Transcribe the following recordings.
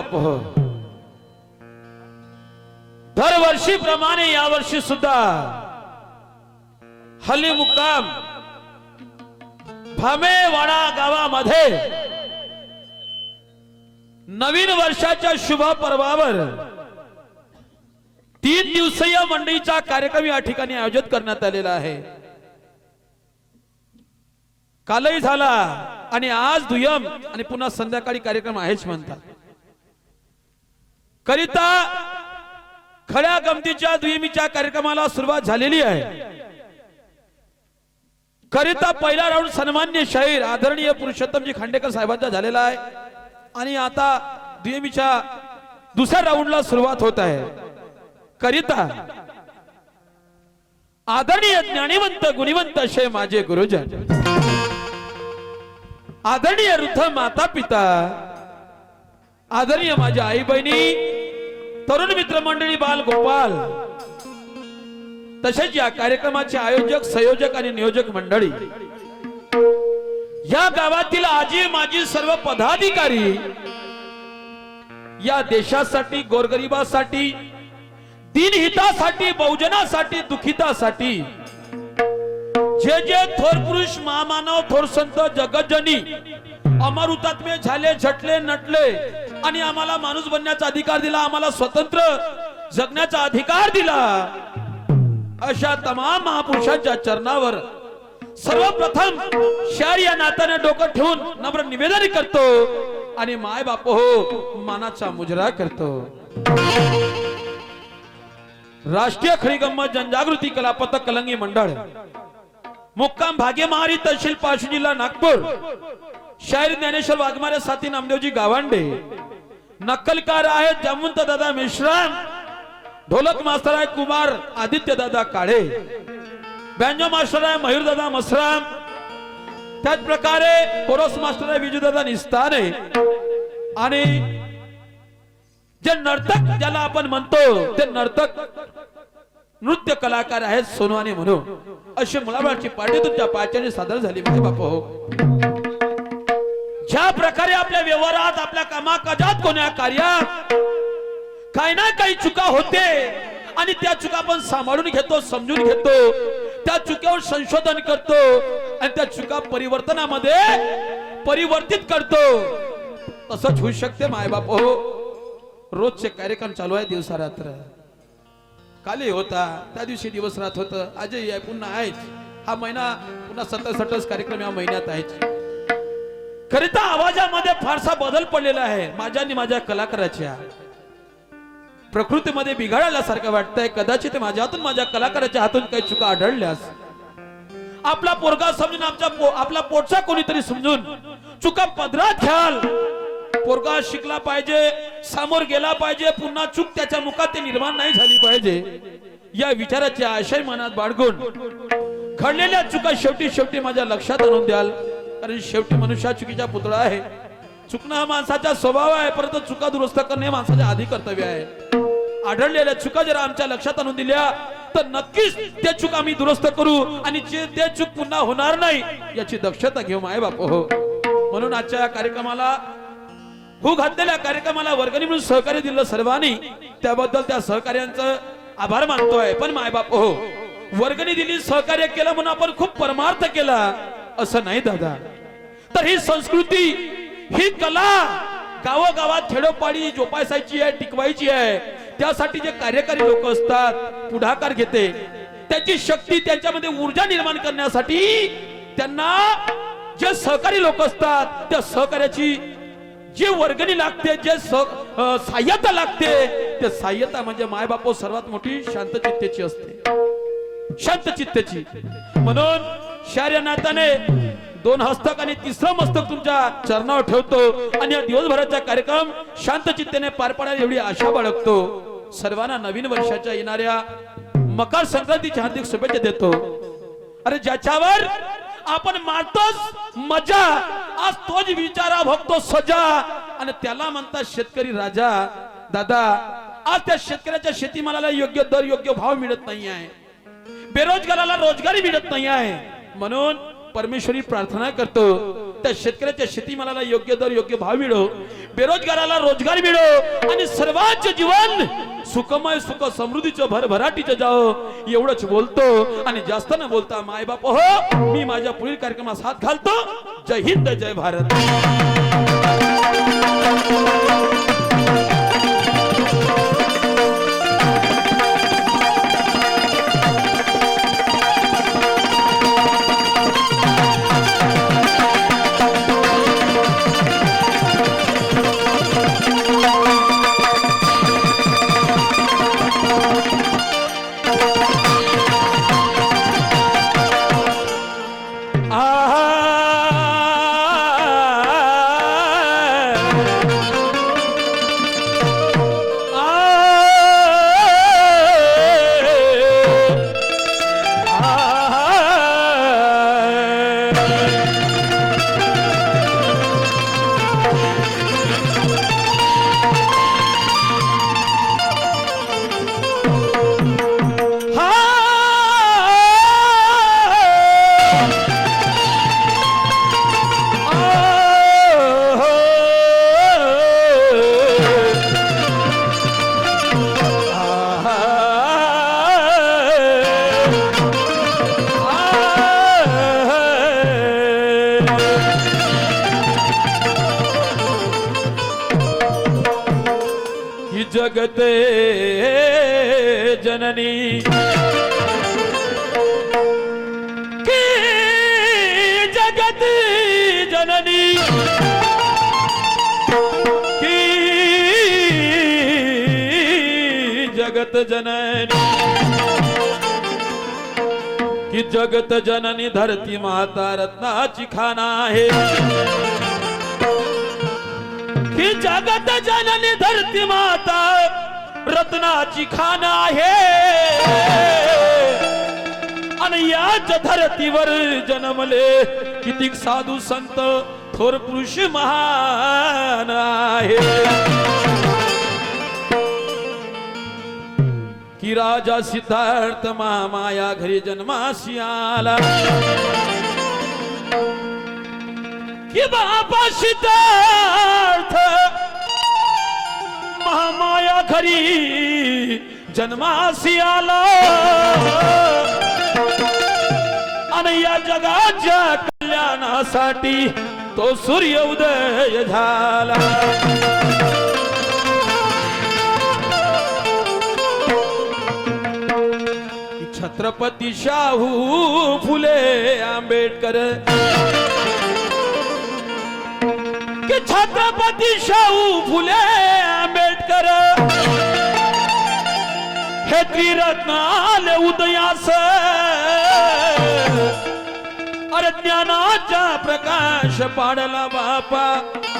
बापू हो, दरवर्षीप्रमाणे यावर्षी सुद्धा हल्ली मुक्काम भामेवाडा गावामध्ये नवीन वर्षाच्या शुभ पर्वावर 3 दिवसीय मंडळीचा कार्यक्रम या ठिकाणी आयोजित करण्यात आलेला आहे. कालही झाला आणि आज दुय्यम आणि पुन्हा संध्याकाळी कार्यक्रम आहेच म्हणतात. करिता खड्या गमतीच्या दुय्यमीच्या कार्यक्रमाला सुरुवात झालेली आहे. करिता पहिला राऊंड सन्मान्य शाहीर आदरणीय पुरुषोत्तमजी खांडेकर साहेबांचा झालेला आहे आणि आता दुय्यमीच्या दुसऱ्या राऊंडला सुरुवात होत आहे. करिता आदरणीय ज्ञानीवंत गुणीवंत असे माझे गुरुजन, आदरणीय वृद्ध माता पिता, आदरणीय माझ्या आई बहिणी, तरुण मित्र मंडळी, बाल गोपाल, तसेच या कार्यक्रमाचे आयोजक संयोजक आणि नियोजक मंडळी, या गावातील आजी माजी सर्व पदाधिकारी, या देशासाठी गोरगरिबासाठी दीनहितासाठी बहुजनासाठी दुखितासाठी जे जे थोर पुरुष महामानव थोर संत जगज्जनी अमर हुतात्मे झाले झटले नटले आणि आम्हाला माणूस बनण्याचा अधिकार दिला, आम्हाला स्वतंत्र जगण्याचा अधिकार दिला, अशा तमाम महापुरुषांच्या चरणावर सर्वप्रथम शार या नात्याने डोकं ठेवून नम्र निवेदन करतो आणि माय बाप हो मानाचा मुजरा करतो. राष्ट्रीय खडी गंमत जनजागृती कला पथक कलंगी मंडळ मुक्काम भाग्यमहारी तहसील पाचोरा जिल्हा नागपूर, शाहीर ज्ञानेश्वर वाघमारे साथी नामदेवजी गावंडे, नक्कलकार आहेत जामवंत दादा मिश्राम, ढोलक मास्टर आहे कुमार आदित्य दादा काळे, बँजो मास्टर आहे मयूर दादा मसराम, त्याच प्रकारे कोरस मास्टर आहे विजू दादा निस्ताने आणि जे नर्तक ज्याला आपण म्हणतो ते नर्तक नृत्य कलाकार आहेत सोनवाने म्हणून अशी मुलाबाळाची पार्टी तुमच्या पायाने सादर झाली. माझे बाप हो, ज्या प्रकारे आपल्या व्यवहारात आपल्या कामाकाजात कोण्या कार्यात काही ना काही चुका होते आणि त्या चुका आपण सांभाळून घेतो, समजून घेतो, त्या चुकीवर संशोधन करतो आणि त्या चुका परिवर्तनामध्ये परिवर्तित करतो. तसंच होऊ शकते मायबाप हो. रोजचे कार्यक्रम चालू आहे दिवसा रात्र, काली होता त्या दिवशी दिवस रात होत, आजही आहे पुन्हा आहेच. हा महिना पुन्हा 67 कार्यक्रम या महिन्यात आहेच. करिता आवाजामध्ये फारसा बदल पडलेला आहे माझ्या आणि माझ्या कलाकाराच्या प्रकृतीमध्ये बिघाडायला सारखं वाटतंय. कदाचित माझ्या हातून माझ्या कलाकाराच्या हातून काही चुका आढळल्यास आपला पोरगा समजून आपला पोटचा कोणीतरी समजून चुका पदरात घ्याल. पोरगा शिकला पाहिजे, समोर गेला पाहिजे, पुन्हा चूक त्याच्या मुखात ते निर्माण नाही झाली पाहिजे या विचाराचे आशय मनात बाळगून घडलेल्या चुका शेवटी माझ्या लक्षात आणून द्याल. कारण शेवटी मनुष्य चुकीचा पुतळा आहे. चुकणं हा माणसाचा स्वभाव आहे, परंतु चुका दुरुस्त करणे माणसाचे आधी कर्तव्य आहे. आढळलेल्या चुका जर आमच्या लक्षात आणून दिल्या तर नक्कीच ते चूक आम्ही दुरुस्त करू आणि ते चूक पुन्हा होणार नाही याची दक्षता घेऊ माय बाप हो. म्हणून आजच्या कार्यक्रमाला हो घातलेल्या कार्यक्रमाला वर्गणी म्हणून सहकार्य दिलं सर्वांनी, त्याबद्दल त्या सहकार्यांचं आभार मानतोय. पण मायबाप हो, वर्गणी दिली सहकार्य केलं म्हणून आपण खूप परमार्थ केला असं नाही दादा. तर ही संस्कृती ही कला गावोगावात खेडोपाडी जोपासायची आहे, टिकवायची आहे. त्यासाठी जे कार्यकारी लोक असतात पुढाकार घेते त्याची शक्ती त्यांच्यामध्ये ऊर्जा निर्माण करण्यासाठी त्यांना जे सहकारी लोक असतात त्या सहकार्याची जे वर्गणी लागते, जे सहाय्यता लागते, ते सहाय्यता म्हणजे मायबाप सर्वात मोठी शांतचित्तेची असते, शांतचित्तेची. म्हणून शार नात्याने 2 हस्तक आणि 3रं मस्तक तुमच्या चरणावर ठेवतो आणि या दिवसभराचा कार्यक्रम शांतचित्तेने पार पाडायला एवढी आशा बाळगतो. सर्वांना नवीन वर्षाच्या येणाऱ्या मकर संक्रांतीच्या हार्दिक शुभेच्छा देतो. अरे ज्याच्यावर आपण मारतोच मजा, आज तोच विचारा भक्तो सजा आणि त्याला म्हणतात शेतकरी राजा. दादा, आज त्या शेतकऱ्याच्या शेतीमालाला योग्य दर योग्य भाव मिळत नाही आहे, बेरोजगाराला रोजगारी मिळत नाही आहे. म्हणून परमेश्वरी प्रार्थना करतो त्या शेतकऱ्याच्या शेतीमालाला योग्य दर योग्य भाव मिळो, बेरोजगाराला रोजगार मिळो आणि सर्वांचे जीवन सुखमय सुख समृद्धीचं भरभराटीचं जाओ एवढंच बोलतो आणि जास्त न बोलता माय बाप हो मी माझ्या पुढील कार्यक्रमास हात घालतो. जय हिंद जय भारत. जगते जननी की जगत जननी की जगत जननी की जगत जननी धरती माता रत्नाची खान आहे की जगत जननी धरती माता रत्नाची खान आहे आणि याच धरतीवर जन्मले कितीक साधू संत थोर पुरुष महान आहे की राजा सिद्धार्थ महामाया घरी जन्मासी आला कि बाबा सिद्धार्थ महामाया घरी जन्मासी आला आणि या जगाच्या कल्याणासाठी तो सूर्य उदय झाला छत्रपती शाहू फुले आंबेडकर कि छत्रपती शाहू फुले आंबेडकर हे त्रिरत्न आले उदयास अरे ज्ञानाचा प्रकाश पाडला बापा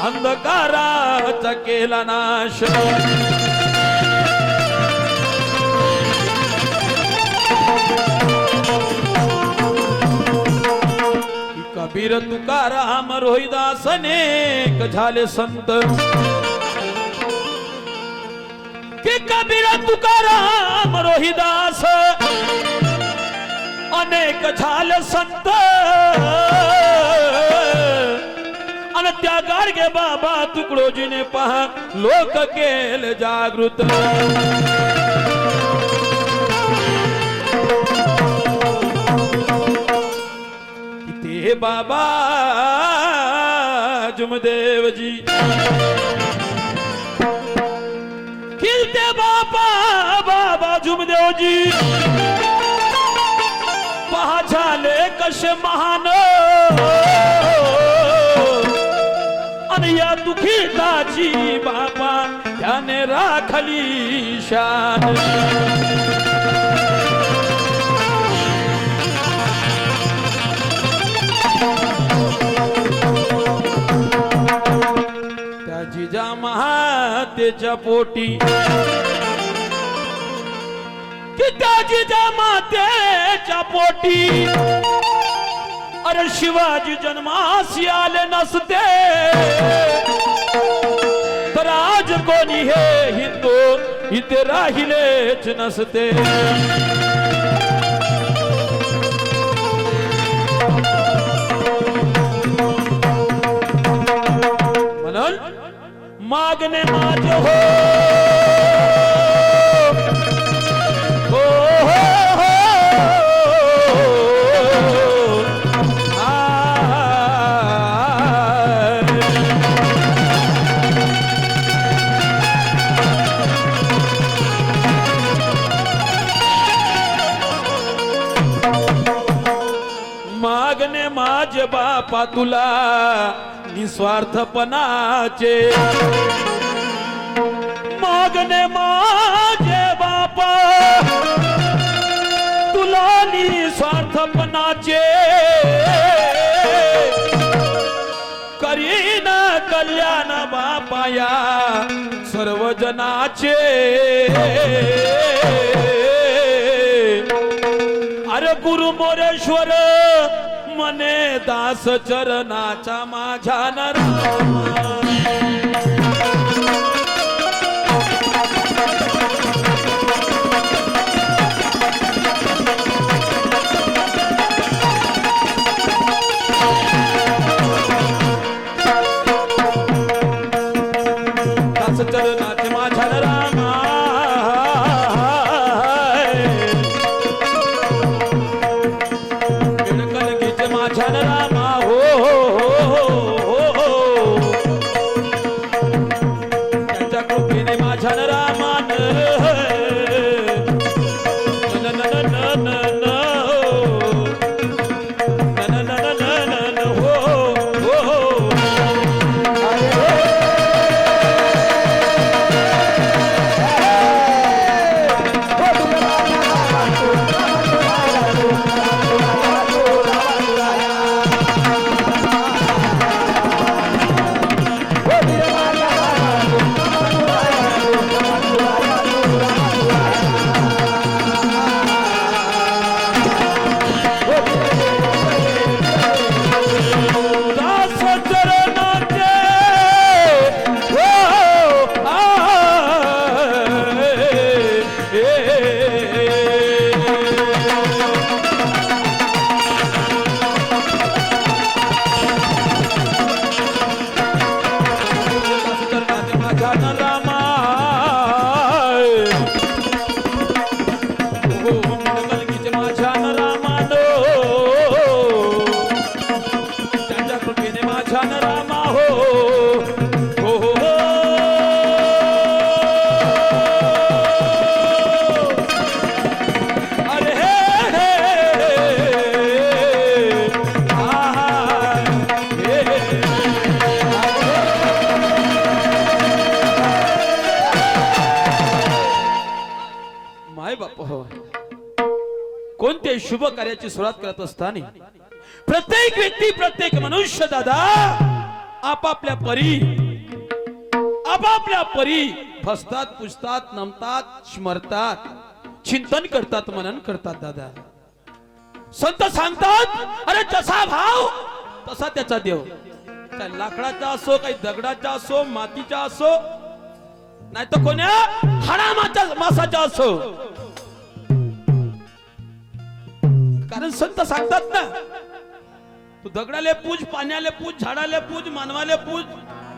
अंधकाराचा केला नाश कबीर तुकाराम रोहिदास अनेक झाले संत कि कबीर तुकाराम रोहिदास अनेक झाले संत आणि त्या गाडगे बाबा तुकडोजीने पहा लोक केले जागृत हे बाबा जुमदेव जी खिलते बाबा बाबा जुमदेव जी पहा झाले कसे महान आणि या दुखीताची बाबा त्याने राखली शान जिजा महातेच्या पोटी कि त्या जिजा मातेच्या पोटी अरे शिवाजी जन्मासी आले नसते तर आज कोणी हे हिंदू इथे राहिलेच नसते. मागणे माझ हो हो हो मागणे माझे बापा तुला निस्वार्थपणाचे मागणे माझे बापा तुला निस्वार्थपणाचे करीन कल्याण बापा या सर्व जनाचे अरे गुरु मोरेश्वर मने दास चरणाचा माझ्या नरामा दास चरणाचे माझ्या नरामा रामा हो त्यांच्या कृपेने माझ्या रामान कोणत्याही शुभ कार्याची सुरुवात करत असताना प्रत्येक व्यक्ती प्रत्येक मनुष्य दादा आपापल्या परी फसतात पुजतात नमतात स्मरतात चिंतन करतात मनन करतात दादा संत सांगतात अरे जसा भाव तसा त्याचा देव काही लाकडाचा असो काही दगडाचा असो मातीचा असो नाही तर कोण्या हाडामाच्या मासाचा असो कारण संत सांगतात ना तू दगडाले पूज पाण्याले पूज झाडाले पूज मानवाले पूज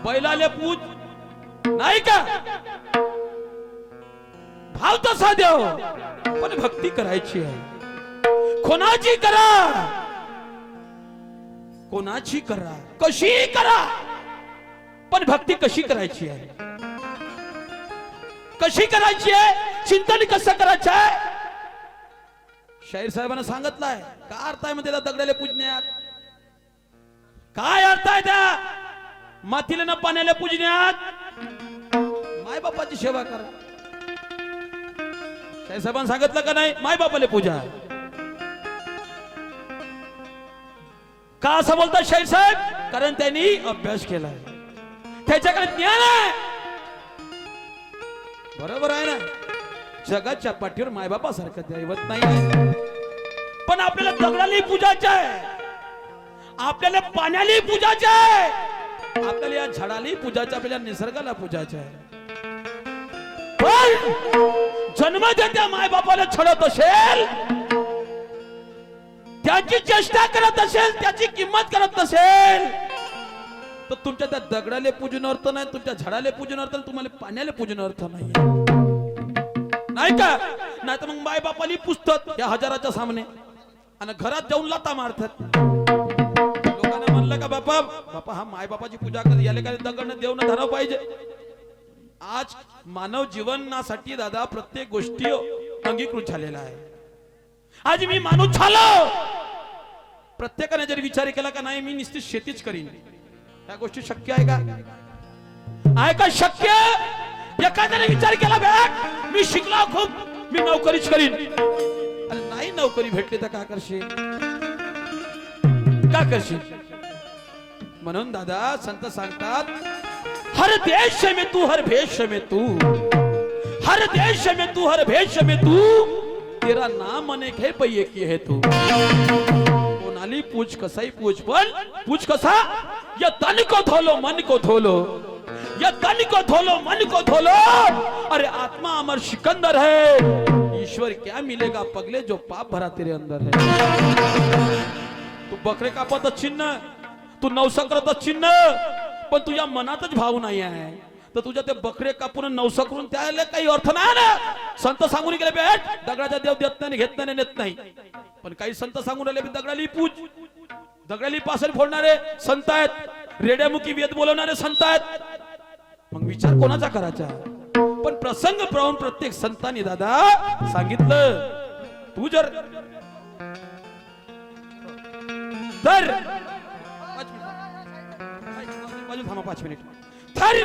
बैलाले पूज नाही का भाव तसा देव पण भक्ती करायची आहे कोणाची करा कशी करा पण भक्ती कशी करायची आहे कशी करायची आहे चिंतन कसं करायचं आहे शाहीर साहेबांना सांगितलंय काय अर्थ आहे म्हणजे दगडाले पूजण्यात काय अर्थ आहे त्या मातीला न पाण्याला पूजण्यात माय बापाची सेवा करा शाहीर साहेबांना सांगितलं का नाही माय बापाले पूजा का असं बोलतात शाहीर साहेब कारण त्यांनी अभ्यास केलाय त्याच्याकडे ज्ञान आहे बरोबर आहे ना जगाच्या पाठीवर मायबापासारखं दैवत नाही पण आपल्याला दगडाला पूजायचं आहे आपल्याला पाण्याला पूजायचं आहे आपल्याला या झाडाला पूजायचं आपल्याला निसर्गाला पूजायचं आहे पण जन्मदात्या मायबापाला छळत असेल त्याची चेष्टा करत असेल त्याची किंमत करत नसेल तर तुमच्या त्या दगडाले पूजन अर्थ नाही, तुमच्या झाडाले पूजन अर्थ नाही, तुम्हाला पाण्याले पूजन अर्थ नाही, नाही का? नाही तर मग माय बापाली पुजतात या हजाराच्या सामने आणि घरात जाऊन लाता मारतात. लोकांना म्हणलं का बापा बापा हा माय बापाची पूजा कर, याले काय दगडनं देव न धराव पाहिजे. आज मानव जीवनासाठी दादा प्रत्येक गोष्टी अंगीकृत झालेला आहे. आज मी माणूस झालो, प्रत्येकाने जर विचार केला का नाही मी निश्चित शेतीच करीन, त्या गोष्टी शक्य आहे का? आहे का शक्य? एखाद्याने विचार केला बॅग मी शिकलो खूप, मी नोकरीच करीन, आणि नाही नोकरी भेटली तर का करशील? का करशील? म्हणून दादा संत सांगतात हर देश में तू हर भेष में तू, हर देश में तू हर भेष में तू, तेरा नाम अनेक है पै एक है तू. कोणाली पूछ कसाही पूछ, पण पूछ कसा? या तन को धोलो मन को धोलो, या तन को धोलो मन को धोलो, अरे आत्मा अमर सिकंदर है, ईश्वर क्या मिलेगा पगले जो पाप भरा तेरे अंदर है. तू बकरे कापत चिन्ह, तू नवसा करत चिन्ह, पण तुझ्या मनातच भाव नाही आहे, तर तुझ्या ते बकरे कापून नवसा करून त्याला काही अर्थ नाही ना. संत सांगून गेले भेट दगडाचा देव देत नाही, घेत नाही, नेत नाही, पण काही संत सांगून राहिले दगडाली पूज, दगडाली पासर फोडणारे संत आहेत, रेड्यामुखी वेद बोलवणारे संत आहेत. मग विचार कोणाचा करायचा? पण प्रसंग प्रवून प्रत्येक संतांनी दादा सांगितलं, तू जर तर 5 मिनिट तर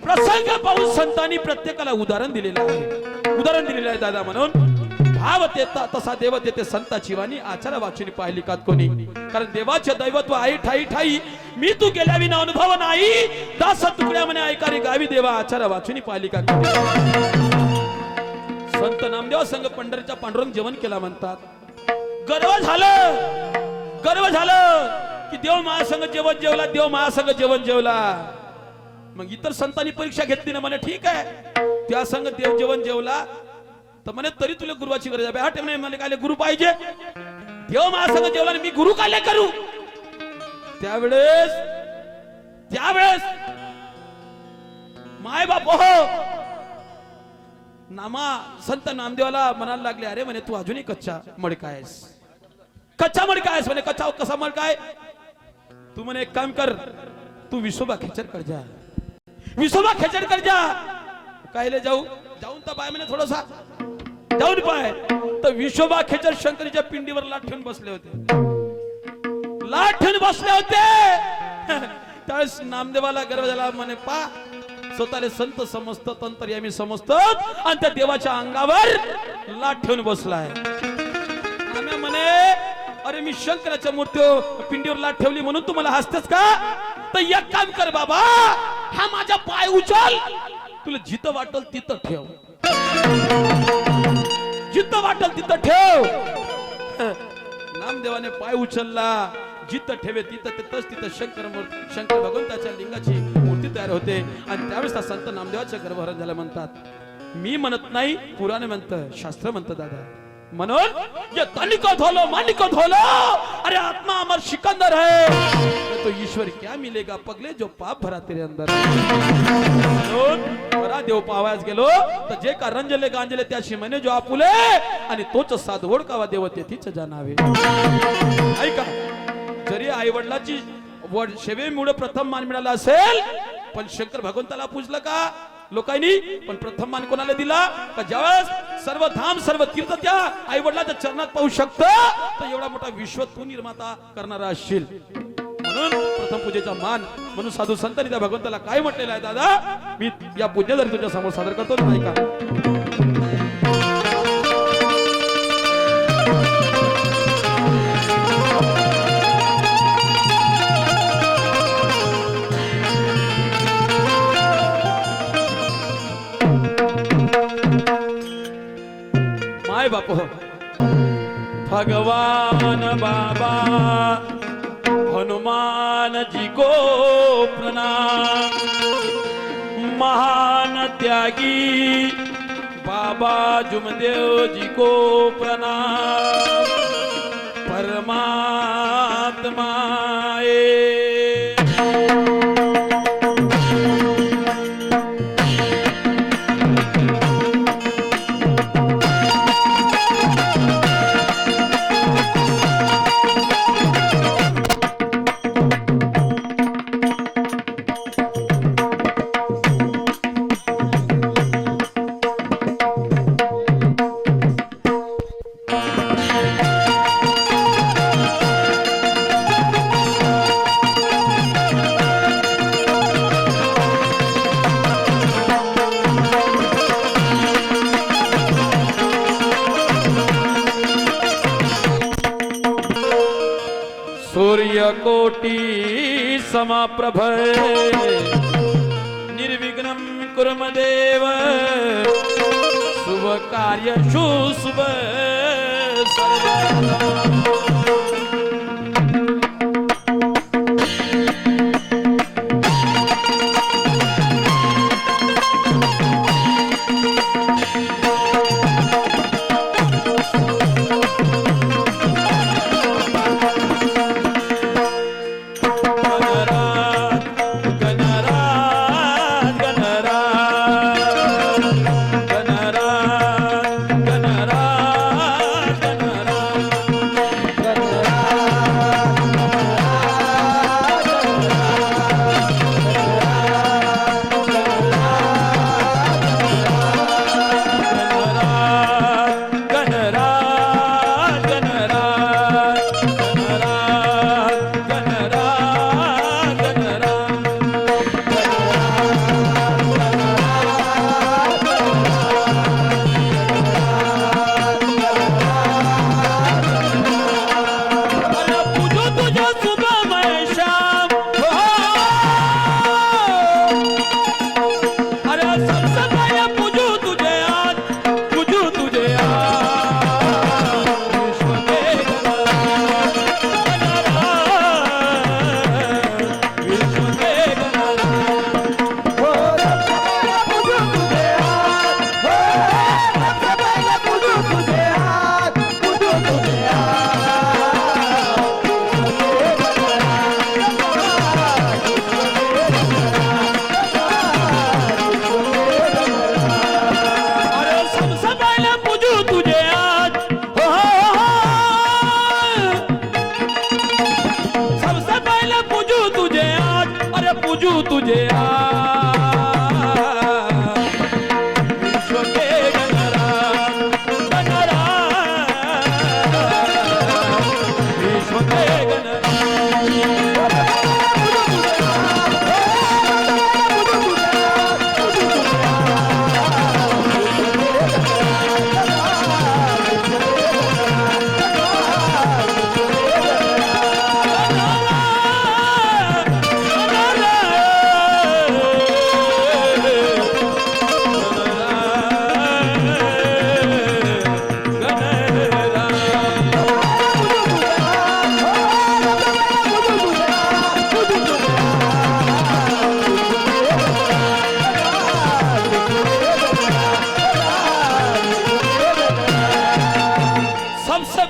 प्रसंग पाहून संतांनी प्रत्येकाला उदाहरण दिलेलं आहे, उदाहरण दिलेलं आहे दादा. म्हणून भाव तेता तसा देव तेते संताची वाणी आचार वाचून पाहिली का कोणी, कारण देवाचे दैवत्व आई ठाई ठाई, मी तू गेल्या विना अनुभव नाही, दास तुकड्या म्हणे ऐकारी गावी देवा आचार वाचून पाहिली का कोणी. संत नामदेव संघ पंढरीच्या पांडुरंग जेवण केला म्हणतात. गर्व झालं, गर्व झालं की देव महासंघ जेवण जेवला, देव महासंघ जेवण जेवला. मग इतर संतांनी परीक्षा घेतली ना, म्हणे ठीक आहे त्या संघ देव जेवण जेवला, तर म्हणे तरी तुला गुरुवाची गरज आहे. हटे म्हणे मला काय गुरु पाहिजे, देव महासंघ जेवला मी गुरु काय करू? त्यावेळेस माय बाप हो नामा संत नामदेवाला म्हणायला लागले, अरे म्हणे तू अजूनही कच्चा मडका आहेस, कच्चा मडका आहेस म्हणे. कच्चा कसा मडका आहे? तू म्हणे एक काम कर, तू विसोबा खेचर कर जा, विसोबा खेचर कर जा. कायले जाऊ? जाऊन तर पाय म्हणे थोडासा जाऊन पाय. तर विसोबा खेचर शंकरीच्या पिंडीवर लाट ठेवून बसले होते, लाट ठेवून बसले होते. त्यावेळेस नामदेवाला गर्व झाला, म्हणे पा स्वतःला संत समजत, तंत्रयामी समजत, आणि त्या देवाच्या अंगावर लाट ठेवून बसलाय. म्हणे अरे मी शंकराच्या मूर्तीवर पिंडीवर लाट ठेवली म्हणून तू मला हसतेस का? तर एक काम कर बाबा, हा माझा पाय उचल, तुला जिथं वाटल तिथं ठेव, जिथं वाटल तिथं ठेव. नामदेवाने पाय उचलला, जिथं ठेवे तिथं शंकर भगवंताच्या लिंगाची मूर्ती तयार होते. आणि त्यावेळेस संत नामदेवाच्या गर्भहरण झालं म्हणतात. मी म्हणत नाही, पुराणे म्हणतं, शास्त्र म्हणतं दादा. म्हणून ये तन को धोलो मन को धोलो, अरे आत्मा अमर सिकंदर है, तो ईश्वर क्या मिलेगा पगले जो पाप भरा तेरे अंदर. म्हणून बरा देव पावायस गेलो तर जे का रंजले गांजले त्याशी म्हणे जो आपुले, आणि तोच साधवड कावा देव तेथीच जाणावे. ऐका, जरी आई वडिलाची सेवेमुळे प्रथम मान मिळाला असेल, पण शंकर भगवंताला पूजलं का लोकांनी? पण प्रथम मान कोणाला दिला? का ज्यावेळेस सर्व धाम सर्व तीर्थ त्या आई वडिलांच्या चरणात पाहू शकतं, तर एवढा मोठा विश्व तू निर्माता करणारा असशील. म्हणून प्रथम पूजेचा मान. म्हणून साधू संतांनी त्या भगवंताला काय म्हटलेलं आहे दादा, मी या पूजा जरी तुझ्या समोर सादर करतो, नाही का? माय बाप भगवान बाबा हनुमान जी को प्रणाम, महान त्यागी बाबा जुमदेव जी को प्रणाम, परमात्मा सूर्यकोटि समप्रभ निर्विघ्नं कुरु मे देव शुभ कार्येषु शुभ सर्वदा। पूजू तुझे विश्व के गणराज विश्व के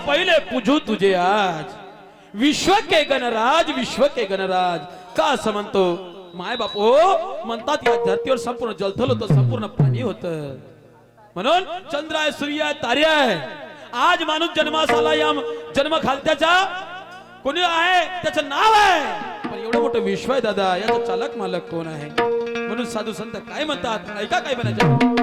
पहले पूजू तुझे आज विश्व के गणराज का असं म्हणतो माय बापो म्हणतात या धरतीवर संपूर्ण जलथल होतं संपूर्ण पाणी होतं म्हणून चंद्र आहे सूर्य आहे तारे आहे आज माणूस जन्मास आला या जन्म खालत्याचा कोणी आहे त्याचं नाव आहे पण एवढं मोठं विश्व आहे दादा याचा चालक मालक कोण आहे म्हणून साधू संत काय म्हणतात ऐका काय म्हणायचं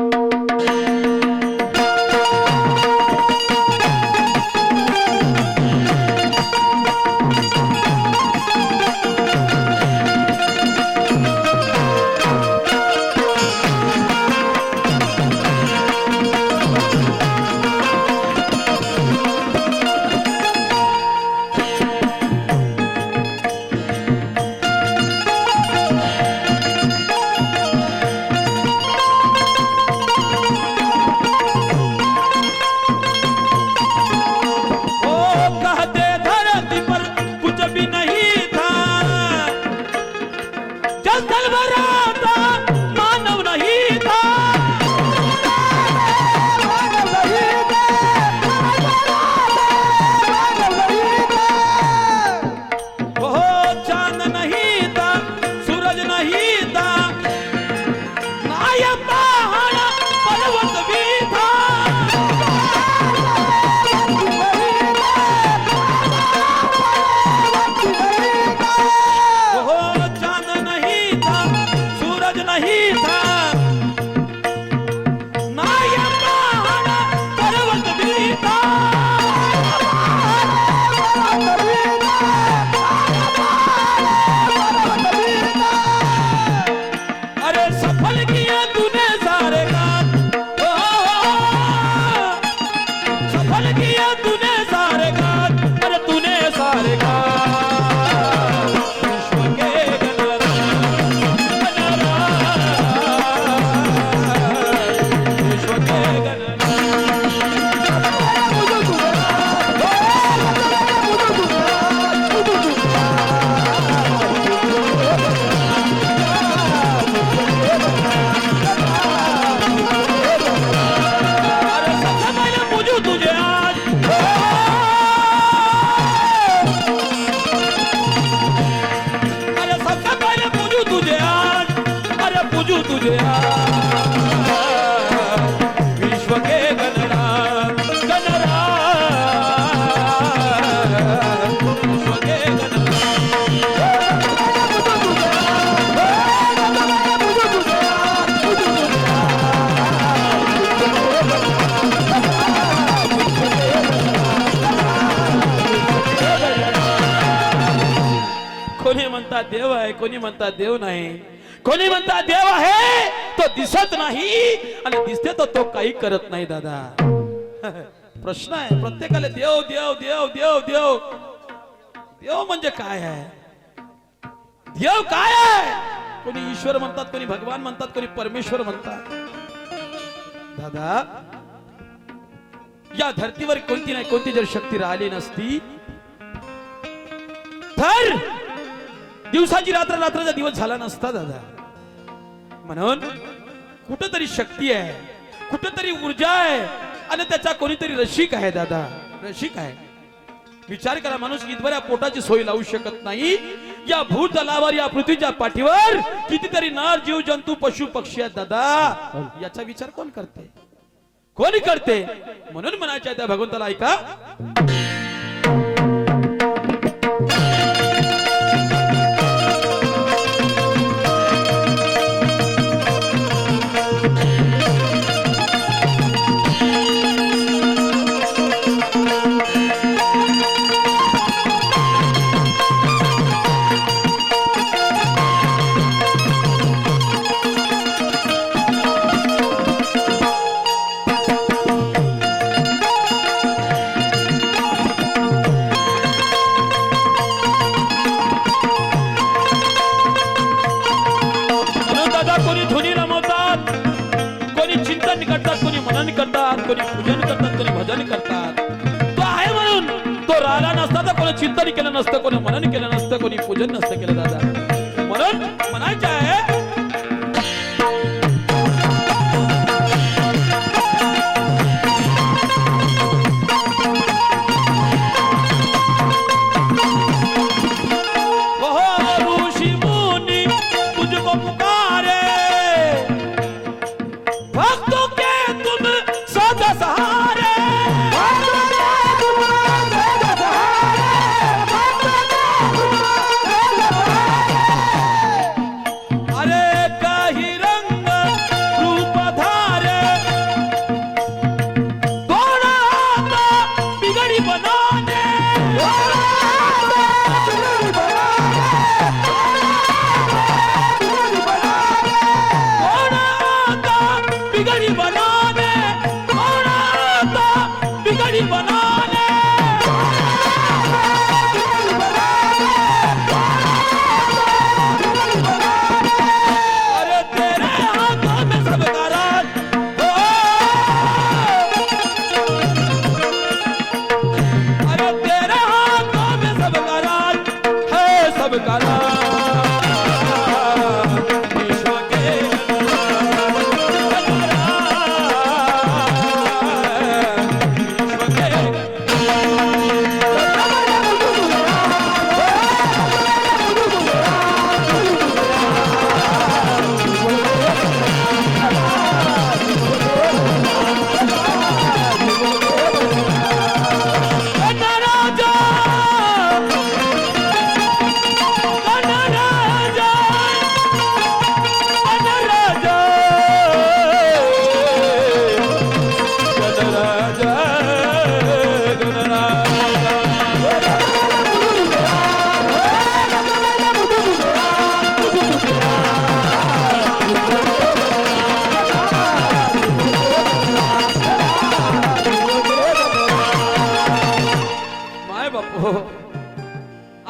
म्हणतात देव आहे, कोणी म्हणतात देव नाही, कोणी म्हणतात देव आहे तो दिसत नाही आणि दिसते तो काही करत नाही. दादा प्रश्न आहे प्रत्येकाला, देव देव देव देव देव देव म्हणजे काय आहे, देव काय आहे? कोणी ईश्वर म्हणतात, कोणी भगवान म्हणतात, कोणी परमेश्वर म्हणतात. दादा या धर्तीवर कोणती नाही कोणती जर शक्ती राहिली नसती तर दिवसाची रात्र रात्राचा दिवस झाला नसता. दादा म्हणून कुठंतरी शक्ती आहे, कुठंतरी ऊर्जा आहे आणि त्याचा कोणीतरी रसिक आहे. दादा रसिक आहे. विचार करा, माणूस इथभर या पोटाची सोय लावू शकत नाही. या भूतलावर या पृथ्वीच्या पाठीवर कितीतरी नर जीव जंतू पशु पक्षी आहेत. दादा याचा विचार कोण करते, कोणी करते? म्हणून म्हणायचे त्या भगवंताला ऐका, कोणी पूजन करतात, कोणी भजन करतात. तो आहे म्हणून तो राहिला नसता तर कोणी चिंतन केलं नसतं, कोणी मनन केलं नसतं, कोणी पूजन नसतं केलं. दादा म्हणून म्हणायचं आहे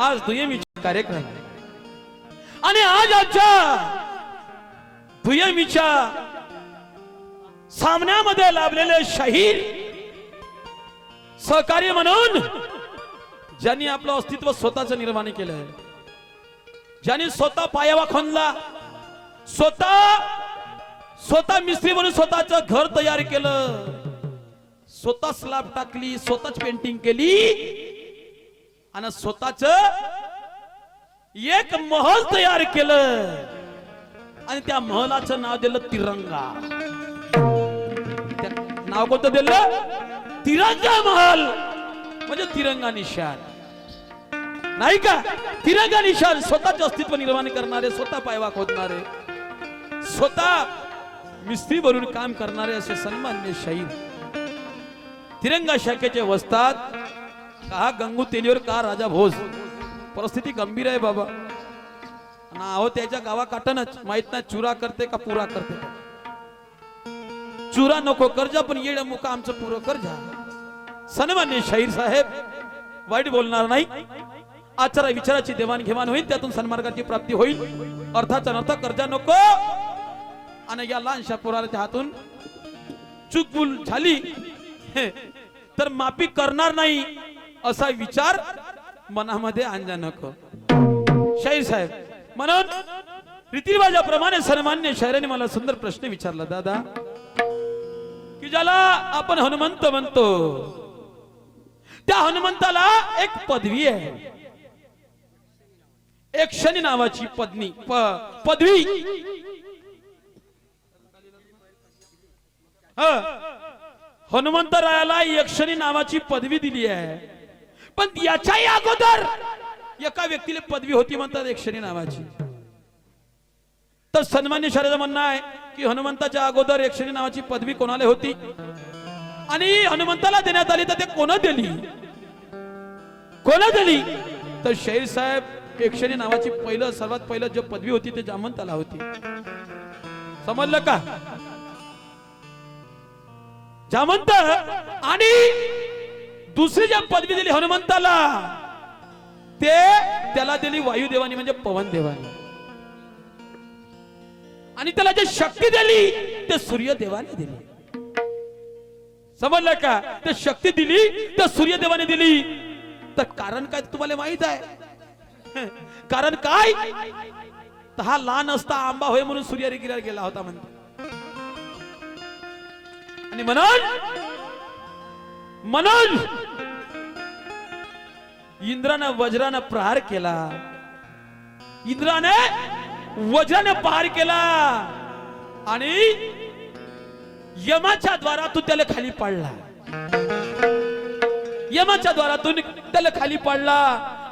आज दुय्यमीचा कार्यक्रम आणि आज आजच्या दुय्यमीच्या सामन्यामध्ये लाभलेले शाहीर सहकार्य म्हणून ज्यांनी आपलं अस्तित्व स्वतःच निर्माण केलं, ज्यांनी स्वतः पायावा खणला, स्वतः मिस्त्री म्हणून स्वतःचं घर तयार केलं, स्वतः स्लॅब टाकली, स्वतःच पेंटिंग केली आणि स्वतःच एक महल तयार केलं आणि त्या महलाचं नाव दिलं तिरंगा. नाव कोणतं दिलं? तिरंगा महल. म्हणजे तिरंगा निशान नाही का? तिरंगा निशान. स्वतःच अस्तित्व निर्माण करणारे, स्वतः पायवा खोदणारे, स्वतः मिस्त्री बनून काम करणारे असे सन्मान्य शाहीर तिरंगा शाखेचे वस्ताद. कहा गंगू तेलीवर, का राजा भोज. परिस्थिती गंभीर आहे बाबा. अहो त्याच्या गावा काटणच माहित नाही चुरा करते का पुरा करते. चुरा नको करजा पण येड मुका आमचं पुरं करजा. सन्मान्य शाहीर साहेब वाईट बोलणार नाही. आचारा विचाराची देवाणघेवाण होईल त्यातून सन्मार्गाची प्राप्ती होईल. अर्थाचा अर्थ कर्जा नको. आणि या लहानशा पोराच्या हातून चूकभूल झाली तर माफी करणार नाही असा विचार मनामध्ये आणजा नको. शाहीर साहेब म्हणून रीतिरिवाजाप्रमाणे सन्मान्य शायराने मला सुंदर प्रश्न विचारला. दादा की ज्याला आपण हनुमंत म्हणतो त्या हनुमंताला एक पदवी आहे. एक शनी नावाची पदवी. हनुमंतरायाला यक्षणी नावाची पदवी दिली आहे. पण याच्याही अगोदर एका व्यक्तीला पदवी होती म्हणतात यक्षणी नावाची. तर सन्मान्य शाहीराचं म्हणणं आहे की हनुमंताच्या अगोदर यक्षणी नावाची पदवी कोणाला होती आणि हनुमंताला देण्यात आली तर ते कोण दिली. तर शाहीर साहेब यक्षणी नावाची सर्वात पहिलं जो पदवी होती ते जामवंताला होती. समजलं का. जामवंत आणि दुसरी जी पदवी दिली हनुमंताला त्याला दिली वायुदेवानी म्हणजे पवन देवानी. आणि त्याला जे शक्ती दिली ते सूर्यदेवाने दिली. समजलं का. ते शक्ती दिली ते सूर्यदेवाने दिली. तर कारण काय तुम्हाला माहित आहे. कारण काय तर हा लहान असता आंबा होय म्हणून सूर्याला गेला होता म्हणतो. आणि म्हणून इंद्रानं वज्रानं प्रहार केला. इंद्राने वज्राने प्रहार केला आणि यमाच्या द्वारातून त्याला खाली पाडला. यमाच्या द्वारातून त्याला खाली पाडला.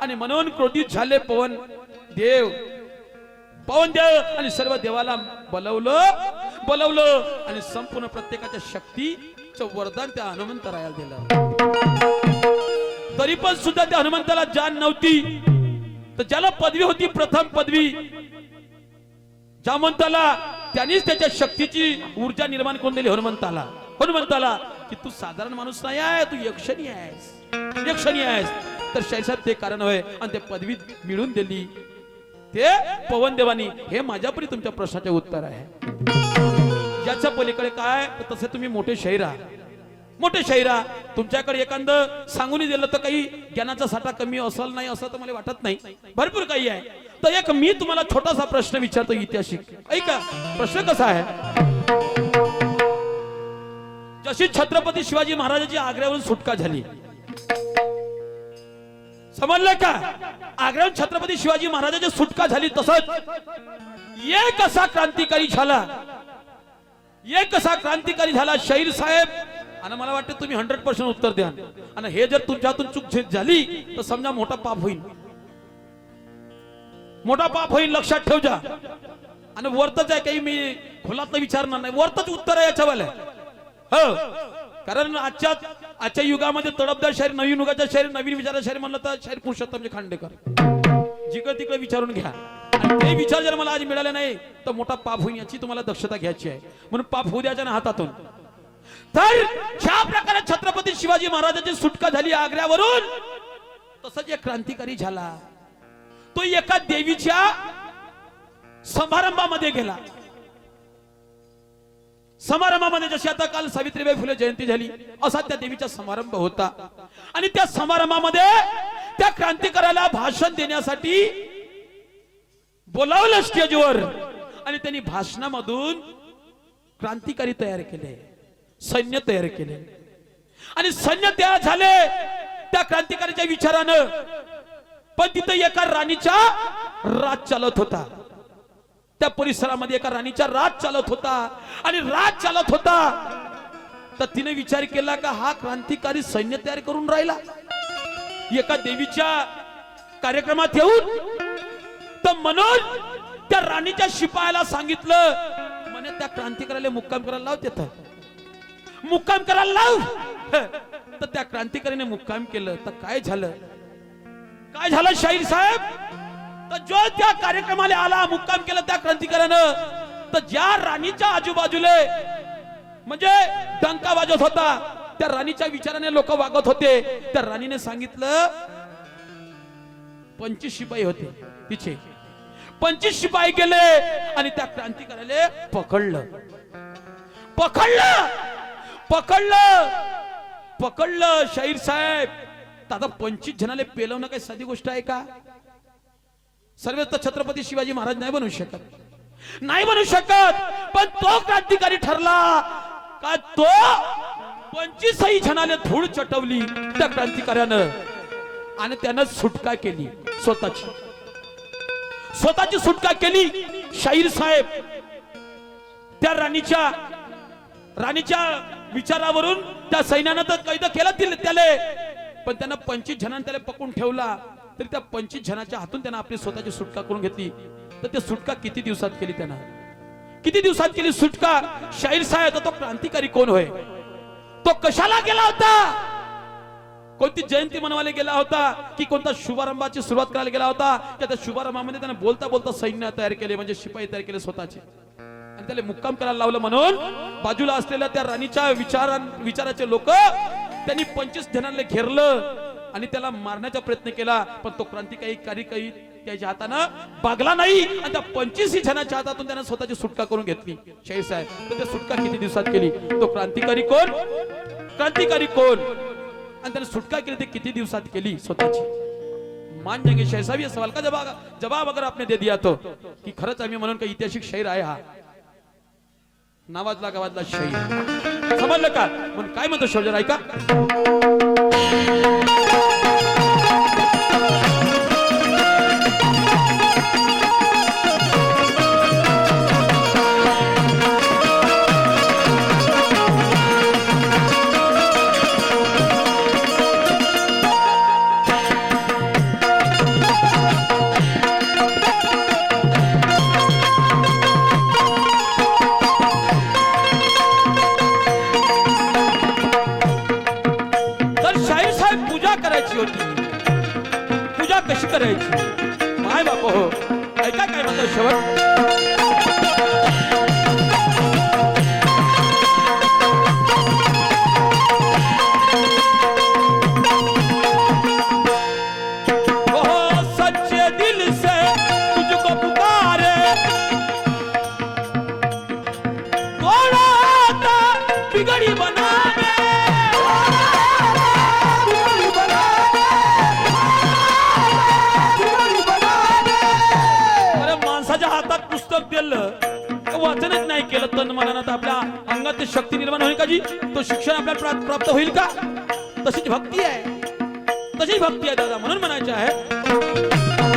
आणि म्हणून क्रोधित झाले पवन देव आणि सर्व देवाला बोलवलं आणि संपूर्ण प्रत्येकाच्या शक्तीचं वरदान त्या हनुमंतरायाला दिलं. तरी पण सुद्धा त्या हनुमंताला जाण नव्हती. तर ज्याला पदवी होती प्रथम पदवी जामवंताला त्यांनीच त्याच्या शक्तीची ऊर्जा निर्माण करून दिली हनुमंताला की तू साधारण माणूस नाही आहे तू यक्षणी आहेस. तर शाहीर ते कारण होय आणि ते पदवी मिळून दिली ते पवन देवानी. हे माझ्यापरी तुमच्या प्रश्नाचे उत्तर आहे. याच्या पलीकडे काय तसे तुम्ही मोठे शाहीरा तुमच्याकडे एखादं सांगून दिलं तर काही ज्ञानाचा साठा कमी असेल नाही असं तर मला वाटत नाही. भरपूर काही आहे. तर एक मी तुम्हाला छोटासा प्रश्न विचारतो ऐतिहासिक. ऐका प्रश्न कसा आहे. जशी छत्रपती शिवाजी महाराजांची आग्र्यावरून सुटका झाली. समजलं का. आग्र्यावरून छत्रपती शिवाजी महाराजांची सुटका झाली तसंच एक असा क्रांतिकारी झाला शाहीर साहेब. आणि मला वाटतं तुम्ही 100% उत्तर द्या. आणि हे जर तुमच्यातून चूक झाली तर समजा मोठा पाप होईल. लक्षात ठेव जा. आणि वरतच आहे काही मी खोलात विचारणार नाही. वरतच उत्तर आहे याच्यावाले. हो कारण आजच्या युगामध्ये तडफदार शाहीर नवीन युगाच्या शाहीर नवीन विचारा शाहीर म्हणलं तर शाहीर पुरुषोत्तम खांडेकर. जिकडे तिकडे विचारून घ्या. आणि ते विचार जर मला आज मिळाले नाही तर मोठा पाप होईल याची तुम्हाला दक्षता घ्यायची आहे. म्हणून पाप होऊ द्यायच्या ना हातातून. तर ज्या प्रकारे छत्रपती शिवाजी महाराजांची सुटका झाली आग्र्यावरून तसंच एक क्रांतिकारी झाला. तो एका देवीच्या समारंभामध्ये गेला. समारंभामध्ये जशी आता काल सावित्रीबाई फुले जयंती झाली असा त्या देवीचा समारंभ होता. आणि त्या समारंभामध्ये त्या क्रांतिकाराला भाषण देण्यासाठी बोलावलं स्टेजवर. आणि त्यांनी भाषणामधून क्रांतिकारी तयार केले, सैन्य तयार केले. आणि सैन्य तयार झाले त्या क्रांतिकारीच्या विचारानं. पण तिथे एका राणीचा राज चालत होता. त्या परिसरामध्ये एका राणीचा राज चालत होता. आणि राज चालत होता तर तिने विचार केला का हा क्रांतिकारी सैन्य तयार करून राहिला एका देवीच्या कार्यक्रमात येऊन. तर म्हणून त्या राणीच्या शिपायाला सांगितलं म्हणे त्या क्रांतिकाराला मुक्काम करायला लाव. तिथं मुक्काम करायला लाव. तर त्या क्रांतिकारीने मुक्काम केलं. तर काय झालं शाहीर साहेब. तर जो त्या कार्यक्रमाला आला, मुक्काम केला त्या क्रांतिकारानं, तर ज्या राणीच्या आजूबाजूले म्हणजे डंका वाजत होता, त्या राणीच्या विचाराने लोक वागत होते. त्या राणीने सांगितलं 25 शिपाई होते तिचे, 25 शिपाई गेले आणि त्या क्रांतिकाराला पकडलं पकडलं पकडलं पकडलं शाहीर साहेब. आता 25 जणाले पेलवणं काही साधी गोष्ट आहे का? सर्व तर छत्रपती शिवाजी महाराज नाही बनवू शकत, नाही बनवू शकत. पण तो क्रांतिकारी ठरला का तो 25 जणाले धूळ चटवली त्या क्रांतिकार्यानं आणि त्यानं सुटका केली, स्वतःची सुटका केली. शाहीर साहेब त्या राणीच्या विचारावरून त्या सैन्यानं तर कैद केला त्याला, पण त्यांना 25 जणांना त्याला पकडून ठेवला. तरी त्या 25 जणांच्या हातून त्यांना आपली स्वतःची सुटका करून घेतली. तर ते सुटका किती दिवसात केली त्यांना, किती दिवसात केली सुटका? शाहीर साहेब तो क्रांतिकारी कोण होय? तो कशाला गेला होता? कोणती जयंती मनवायला गेला होता की कोणता शुभारंभाची सुरुवात करायला गेला होता? त्या शुभारंभामध्ये त्याने बोलता बोलता सैन्य तयार केले, म्हणजे शिपाई तयार केले स्वतःचे, आणि त्याला मुक्काम करायला लावलं. म्हणून बाजूला असलेल्या त्या राणीच्या विचाराचे लोक त्यांनी 25 जणांना घेरलं आणि त्याला मारण्याचा प्रयत्न केला. पण तो क्रांतिकारी काही त्याच्या हातानं बागला नाही आणि त्या 25 जणांच्या हातातून त्याने स्वतःची सुटका करून घेतली. शाहीर साहेब तर त्या सुटका किती दिवसात केली? तो क्रांतिकारी कोण? क्रांतिकारी कोण? आणि त्याने सुटका केली ते किती दिवसात केली स्वतःची? मान जाएंगे शाहीर साहब, ये सवाल का जवाब अगर आपने दे दिया तो की खरंच आम्ही म्हणून काही ऐतिहासिक शाहीर आहे हा, नावाजला गावातला शाहीर, समजलं का? म्हणून काय म्हणतो शौर्य ऐका. पूजा कशी करायची माय बाप हो, ऐका काय म्हणतो शेवट. सच्चे दिल से तुझको पुकारे, थोड़ा बिगड़ी बनाने, वाचनच नाही केलं तन मनानं तर आपल्या अंगात शक्ती निर्माण होईल का जी? तो शिक्षण आपल्याला प्राप्त होईल का? तशीच भक्ती आहे, तशीच भक्ती आहे दादा. म्हणून म्हणायचे आहे